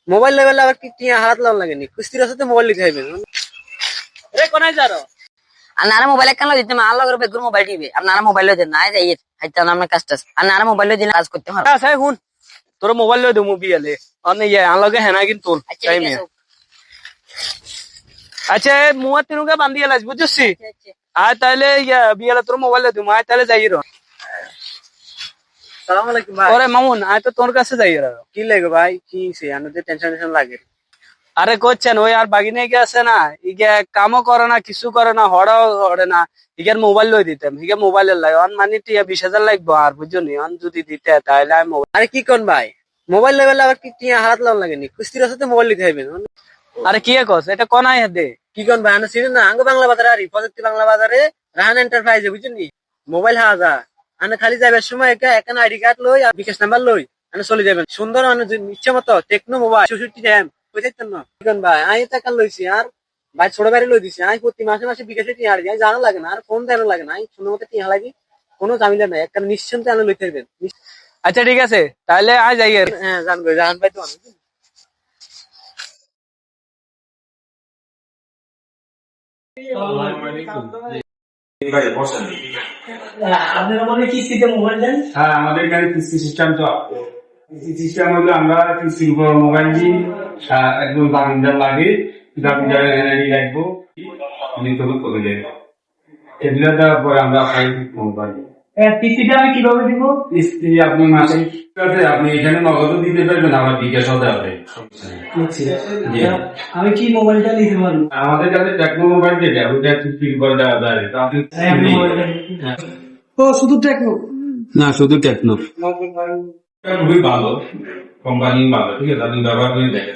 mobile লেভেলে আবার কি টিয়া হাত লাগান লাগেনি কুস্তির সাথে মোবাইল লিখে আইবেন রে কোনায় যারো আর নারা মোবাইল কেন দিতে আল্লাহ করে বেগুর মোবাইল টিভি আর নারা মোবাইল দিতে না যাই হাইতা নামে কাজটা আর নারা মোবাইল দিলে কাজ করতে পারো আচ্ছা হুন তোর মোবাইল লই দেবো বিয়ালে অনে ইয়া আনলগে হেনা কিন্তু টাইমে আচ্ছা মুয়া তিনুকে বান্ধিয়ে লাজ বুঝছিস আয় তাইলে ইয়া বিয়ালে তোর মোবাইল লই দেবো আয় তাইলে যাই রো সালাম আলাইকুম ভাই ওরে মামুন আয় তো তোর কাছে যাই রো কি লাগে ভাই কি সে আনতে টেনশন লাগে আরে করছেন ওই আর বাগিনে গেছে না ইগে কামও করে না কিছু করে না হড়াও হড়ে না ইগের মোবাইল লই দিতাম ইগে মোবাইলের লাই অন মানে টিয়া 20,000 লাগবো আর বুঝলি অন যদি দিতে তাহলে আমি মোবাইল আরে কি কোন ভাই মোবাইল লেভেলে আবার কি টিয়া হাত লাগান লাগেনি কুস্তির সাথে মোবাইল লিখে আইবেন আরে কি কস এটা কোন আই দে কি কোন ভাই আনা চিনেন না আঙ্গ বাংলা বাজারে আর প্রযুক্তি বাংলা বাজারে রাহান এন্টারপ্রাইজে বুঝলি মোবাইল হাজা আনা খালি যাবার সময় একা আইডি কার্ড লই আর বিকাশ নাম্বার লই আনা চলে যাবেন সুন্দর মানে ইচ্ছে মতো টেকনো মোবাইল 66 র্যাম বুঝছেন না কোন ভাই আই টাকা লইছি আর ভাই ছোট বাড়ি লই দিছি আই প্রতি মাসে মাসে বিকাশে টিয়া আর যাই জানা লাগে না আর ফোন দেওয়া লাগে না আই সুন্দর মতো টিয়া লাগি কোনো ঝামেলা নাই একটা নিশ্চিন্তে আনা লইতে পারবেন আচ্ছা ঠিক আছে তাহলে আজ যাই হ্যাঁ জানবো জাহান ভাই তো আমাদের এখানে কিস্তি সিস্টেম তো কিস্তি সিস্টেম হলো আমরা কিস্তির উপর মোবাইল দিই একদম দামিদার লাগে দামিদার এনারি রাখবো করে যাই এগুলো দেওয়ার পরে আমরা আপনার মোবাইল কিস্তিটা আমি কিভাবে দিব কিস্তি আপনি মাসে আপনি এখানে নগদও দিতে পারবেন আবার বিকাশও দেওয়া হবে আমি কি মোবাইলটা নিতে পারবো আমাদের কাছে টেকনো মোবাইল যেটা ওইটা কিস্তির উপর দেওয়া যায় তো শুধু টেকনো না শুধু টেকনো খুবই ভালো কোম্পানি ভালো ঠিক আছে আপনি ব্যবহার করে দেখেন